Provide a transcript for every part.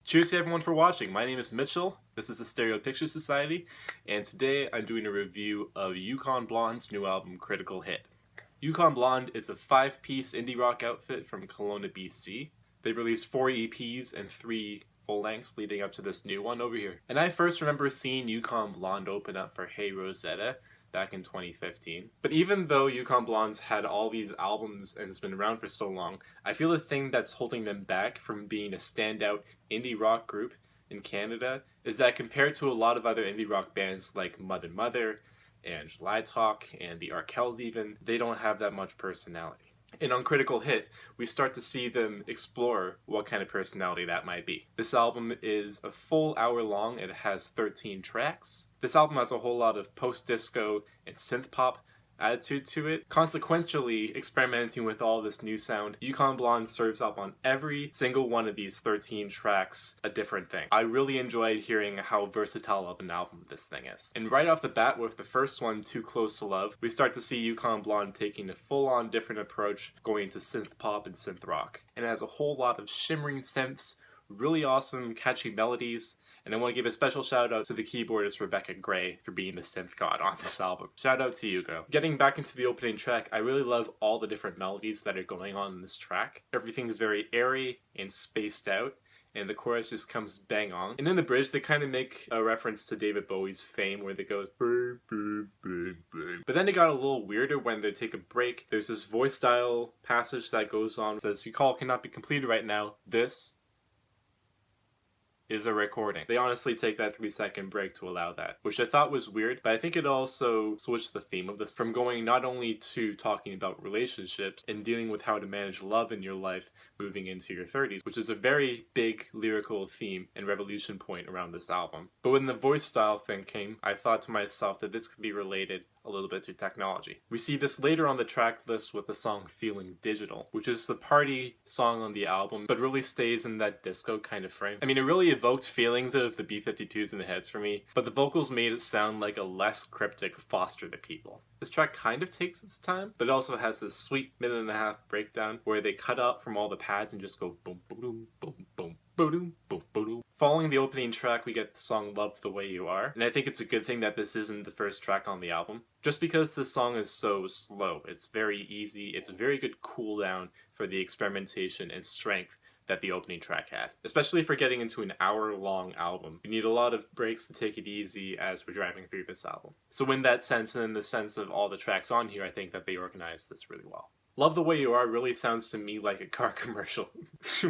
Cheers to everyone for watching. My name is Mitchell, this is the Stereo Picture Society, and today I'm doing a review of Yukon Blonde's new album, Critical Hit. Yukon Blonde is a 5-piece indie rock outfit from Kelowna, BC. They've released 4 EPs and 3 full-lengths leading up to this new one over here. And I first remember seeing Yukon Blonde open up for Hey Rosetta back in 2015. But even though Yukon Blonde's had all these albums and has been around for so long, I feel the thing that's holding them back from being a standout indie rock group in Canada is that compared to a lot of other indie rock bands like Mother Mother and July Talk and the Arkells even, they don't have that much personality. And on Critical Hit, we start to see them explore what kind of personality that might be. This album is a full hour long. It has 13 tracks. This album has a whole lot of post-disco and synth-pop attitude to it. Consequentially, experimenting with all this new sound, Yukon Blonde serves up on every single one of these 13 tracks a different thing. I really enjoyed hearing how versatile of an album this thing is. And right off the bat with the first one, Too Close to Love, we start to see Yukon Blonde taking a full-on different approach, going into synth pop and synth rock. And it has a whole lot of shimmering synths, really awesome catchy melodies, and I want to give a special shout out to the keyboardist Rebecca Gray for being the synth god on this album. Shout out to you, girl. Getting back into the opening track, I really love all the different melodies that are going on in this track. Everything's very airy and spaced out, and the chorus just comes bang on. And in the bridge, they kind of make a reference to David Bowie's Fame, where it goes boom, boom, boom, boom. But then it got a little weirder when they take a break. There's this voice style passage that goes on. It says, "Your call cannot be completed right now. This is a recording." They honestly take that 3-second break to allow that, which I thought was weird, but I think it also switched the theme of this from going not only to talking about relationships and dealing with how to manage love in your life moving into your 30s, which is a very big lyrical theme and revolution point around this album. But when the voice style thing came, I thought to myself that this could be related a little bit to technology. We see this later on the track list with the song Feeling Digital, which is the party song on the album, but really stays in that disco kind of frame. I mean, it really evoked feelings of the B-52s in the heads for me, but the vocals made it sound like a less cryptic Foster the People. This track kind of takes its time, but it also has this sweet minute-and-a-half breakdown where they cut out from all the pads and just go boom, boom, boom, boom, boom, boom, boom. Following the opening track, we get the song Love the Way You Are, and I think it's a good thing that this isn't the first track on the album, just because this song is so slow. It's very easy, it's a very good cool down for the experimentation and strength that the opening track had. Especially for getting into an hour-long album. You need a lot of breaks to take it easy as we're driving through this album. So in that sense, and in the sense of all the tracks on here, I think that they organized this really well. Love the Way You Are really sounds to me like a car commercial,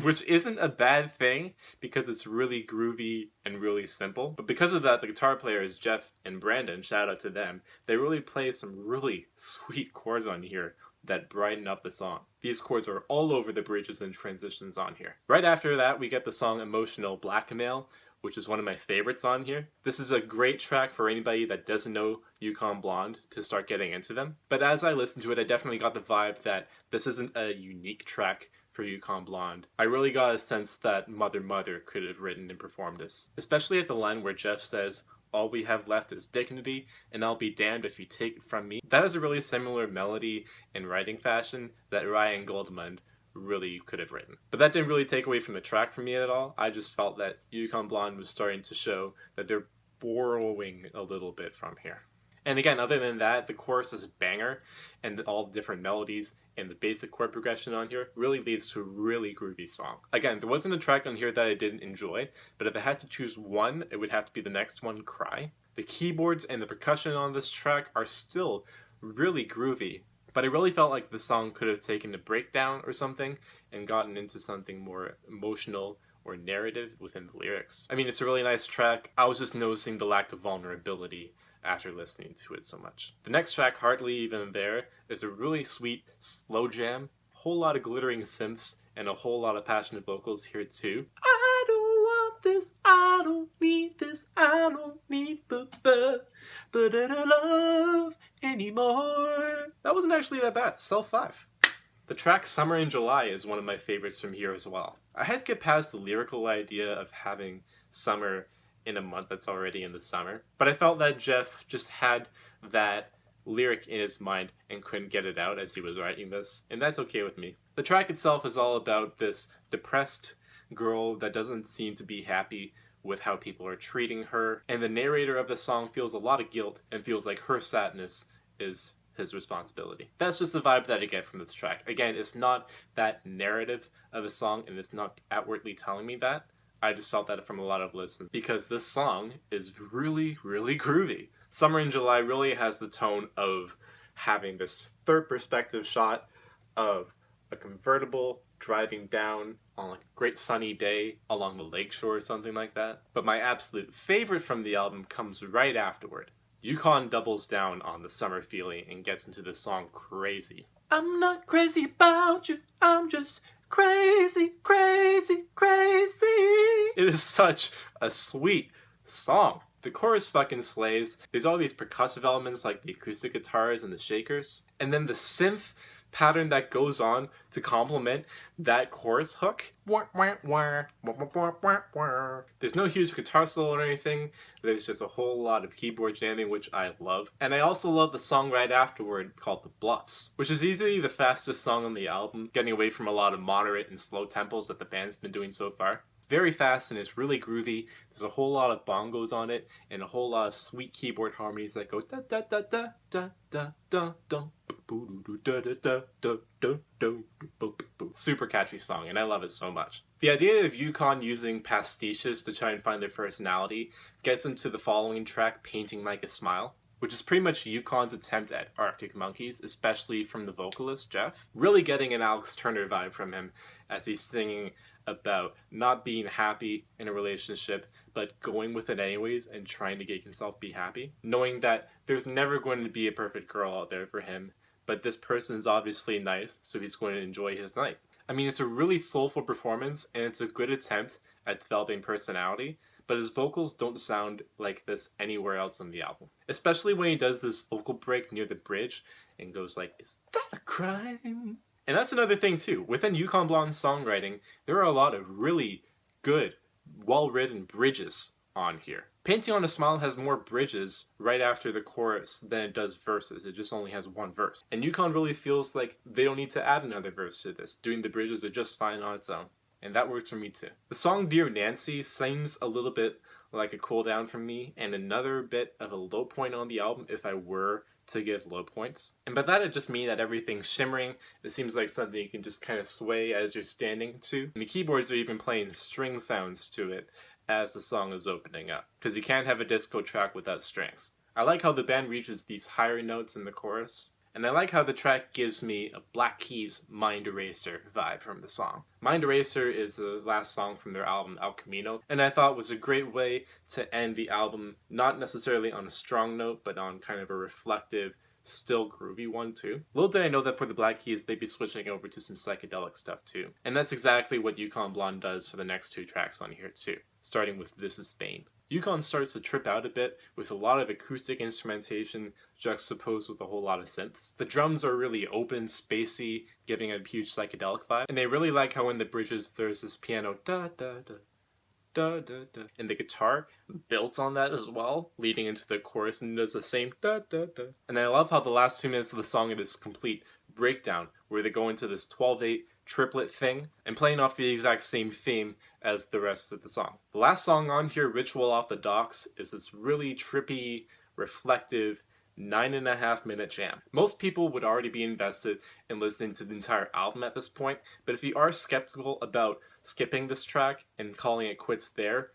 which isn't a bad thing because it's really groovy and really simple. But because of that, the guitar players, Jeff and Brandon, shout out to them, they really play some really sweet chords on here that brighten up the song. These chords are all over the bridges and transitions on here. Right after that, we get the song Emotional Blackmail, which is one of my favorites on here. This is a great track for anybody that doesn't know Yukon Blonde to start getting into them. But as I listened to it, I definitely got the vibe that this isn't a unique track for Yukon Blonde. I really got a sense that Mother Mother could have written and performed this. Especially at the line where Jeff says, "All we have left is dignity, and I'll be damned if you take it from me." That is a really similar melody and writing fashion that Ryan Goldmund really could have written. But that didn't really take away from the track for me at all. I just felt that Yukon Blonde was starting to show that they're borrowing a little bit from here. And again, other than that, the chorus is a banger, and all the different melodies and the basic chord progression on here really leads to a really groovy song. Again, there wasn't a track on here that I didn't enjoy, but if I had to choose one, it would have to be the next one, Cry. The keyboards and the percussion on this track are still really groovy, but I really felt like the song could have taken a breakdown or something and gotten into something more emotional or narrative within the lyrics. I mean, it's a really nice track. I was just noticing the lack of vulnerability after listening to it so much. The next track, Hardly Even There, is a really sweet slow jam, whole lot of glittering synths, and a whole lot of passionate vocals here too. I don't want this, I don't need this, I don't need love anymore. That wasn't actually that bad, still 5. The track Summer in July is one of my favorites from here as well. I had to get past the lyrical idea of having summer in a month that's already in the summer, but I felt that Jeff just had that lyric in his mind and couldn't get it out as he was writing this, and that's okay with me. The track itself is all about this depressed girl that doesn't seem to be happy with how people are treating her, and the narrator of the song feels a lot of guilt and feels like her sadness is his responsibility. That's just the vibe that I get from this track. Again, it's not that narrative of a song, and it's not outwardly telling me that. I just felt that from a lot of listens, because this song is really, really groovy. Summer in July really has the tone of having this third perspective shot of a convertible driving down on like a great sunny day along the lakeshore or something like that. But my absolute favorite from the album comes right afterward. Yukon doubles down on the summer feeling and gets into this song crazy. I'm not crazy about you, I'm just crazy, crazy, crazy. It is such a sweet song. The chorus fucking slays. There's all these percussive elements like the acoustic guitars and the shakers. And then the synth pattern that goes on to complement that chorus hook. There's no huge guitar solo or anything. There's just a whole lot of keyboard jamming, which I love. And I also love the song right afterward called The Bluffs, which is easily the fastest song on the album, getting away from a lot of moderate and slow tempos that the band's been doing so far. Very fast and it's really groovy. There's a whole lot of bongos on it and a whole lot of sweet keyboard harmonies that go da da da da da da da da da da da da. Super catchy song, and I love it so much. The idea of Yukon using pastiches to try and find their personality gets into the following track, Painting Like a Smile, which is pretty much Yukon's attempt at Arctic Monkeys, especially from the vocalist, Jeff. Really getting an Alex Turner vibe from him as he's singing about not being happy in a relationship, but going with it anyways and trying to get himself be happy. Knowing that there's never going to be a perfect girl out there for him, but this person is obviously nice, so he's going to enjoy his night. I mean, it's a really soulful performance, and it's a good attempt at developing personality, but his vocals don't sound like this anywhere else on the album. Especially when he does this vocal break near the bridge and goes like, "Is that a crime?" And that's another thing too. Within Yukon Blonde's songwriting, there are a lot of really good, well-written bridges on here. Painting on a Smile has more bridges right after the chorus than it does verses. It just only has one verse. And Yukon really feels like they don't need to add another verse to this. Doing the bridges are just fine on its own. And that works for me too. The song Dear Nancy seems a little bit like a cool down from me, and another bit of a low point on the album if I were to give low points. And by that I just mean that everything's shimmering. It seems like something you can just kind of sway as you're standing to. And the keyboards are even playing string sounds to it as the song is opening up, because you can't have a disco track without strings. I like how the band reaches these higher notes in the chorus, and I like how the track gives me a Black Keys Mind Eraser vibe from the song. Mind Eraser is the last song from their album El Camino, and I thought was a great way to end the album, not necessarily on a strong note, but on kind of a reflective, still groovy one too. Little did I know that for the Black Keys, they'd be switching over to some psychedelic stuff too. And that's exactly what Yukon Blonde does for the next two tracks on here too, starting with This Is Bain. Yukon starts to trip out a bit with a lot of acoustic instrumentation juxtaposed with a whole lot of synths. The drums are really open, spacey, giving a huge psychedelic vibe. And I really like how in the bridges there's this piano da da da da da da, and the guitar built on that as well, leading into the chorus and does the same da da da. And I love how the last 2 minutes of the song is this complete breakdown where they go into this 12/8 triplet thing and playing off the exact same theme as the rest of the song. The last song on here, Ritual Off the Docks, is this really trippy, reflective 9.5 minute jam. Most people would already be invested in listening to the entire album at this point, but if you are skeptical about skipping this track and calling it quits there,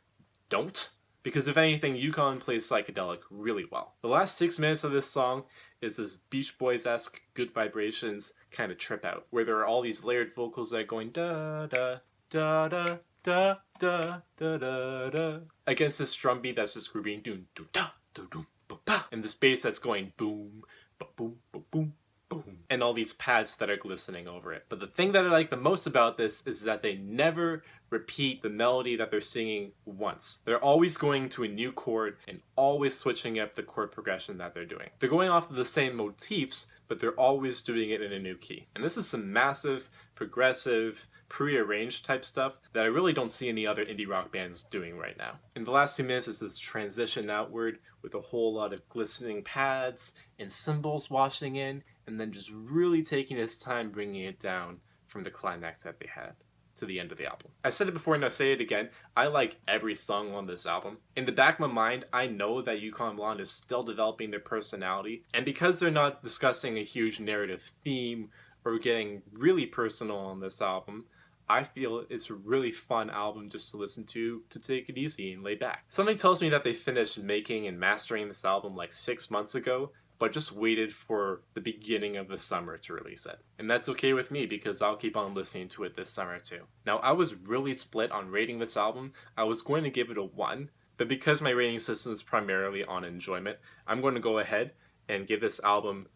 don't. Because if anything, Yukon plays psychedelic really well. The last 6 minutes of this song is this Beach Boys-esque Good Vibrations kind of trip out, where there are all these layered vocals that are going da da da da da da da da da against this drum beat that's just grooving doom doom da doom doom ba, and this bass that's going boom ba boom ba boom boom, and all these pads that are glistening over it. But the thing that I like the most about this is that they never repeat the melody that they're singing once. They're always going to a new chord and always switching up the chord progression that they're doing. They're going off of the same motifs, but they're always doing it in a new key. And this is some massive, progressive, pre-arranged type stuff that I really don't see any other indie rock bands doing right now. In the last 2 minutes is this transition outward with a whole lot of glistening pads and cymbals washing in, and then just really taking its time bringing it down from the climax that they had. to the end of the album. I said it before and I'll say it again, I like every song on this album. In the back of my mind, I know that Yukon Blonde is still developing their personality, and because they're not discussing a huge narrative theme or getting really personal on this album, I feel it's a really fun album just to listen to take it easy and lay back. Something tells me that they finished making and mastering this album like 6 months ago, but just waited for the beginning of the summer to release it. And that's okay with me because I'll keep on listening to it this summer too. Now, I was really split on rating this album. I was going to give it a 1, but because my rating system is primarily on enjoyment, I'm going to go ahead and give this album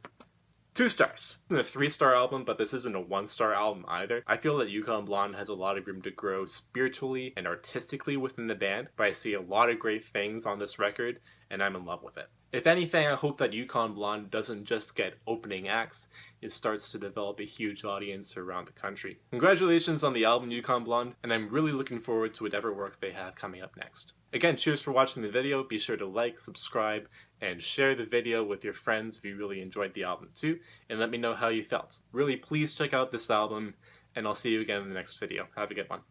2 stars. This isn't a 3-star album, but this isn't a 1-star album either. I feel that Yukon Blonde has a lot of room to grow spiritually and artistically within the band, but I see a lot of great things on this record, and I'm in love with it. If anything, I hope that Yukon Blonde doesn't just get opening acts, it starts to develop a huge audience around the country. Congratulations on the album Yukon Blonde, and I'm really looking forward to whatever work they have coming up next. Again, cheers for watching the video. Be sure to like, subscribe, and share the video with your friends if you really enjoyed the album too, and let me know how you felt. Really, please check out this album, and I'll see you again in the next video. Have a good one.